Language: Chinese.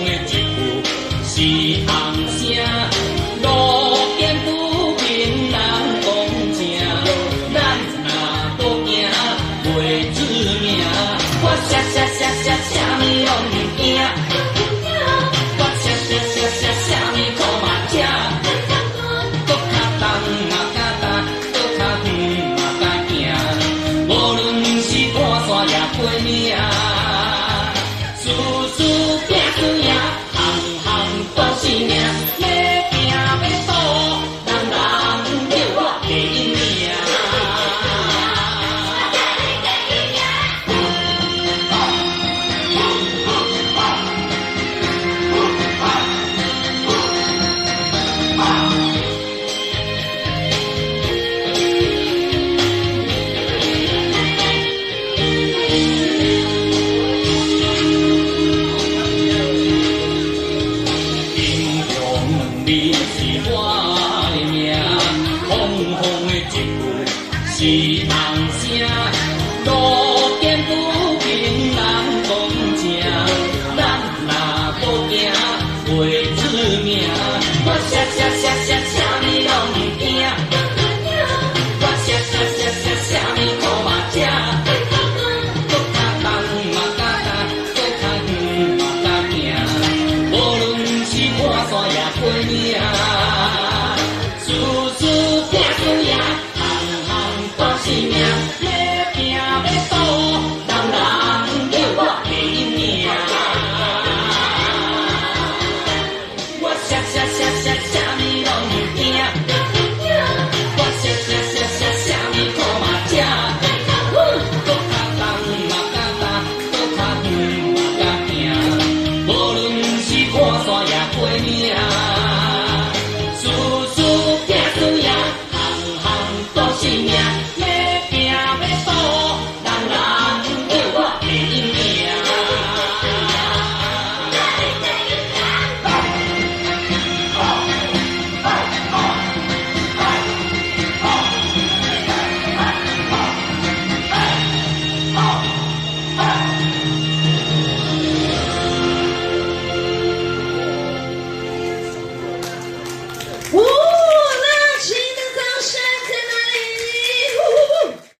的一句是红声，路见不平人讲正，咱若不行袂出名，我啥啥啥啥啥物拢毋惊，我啥啥啥啥啥物苦嘛吃，搁较重嘛较重，搁较远嘛较行，无论是看山也过岭。事事拼输赢，行行都是命。要拼要赌，人人叫我第一名。你是我的命，风风的一句是红声，路见不平人讲正，咱若不行袂出名，我啥啥啥啥啥物拢毋惊，我啥啥啥啥啥物苦嘛吃，搁较重嘛较重，搁较远嘛较行，无论是看山也过岭。事事拼输赢，行行都是命。要拼要赌，人人叫我第一名。我啥啥啥啥啥物拢毋惊，我啥啥啥啥啥物苦嘛吃，搁较重嘛较重，搁较远嘛较行，无论是看山也过岭。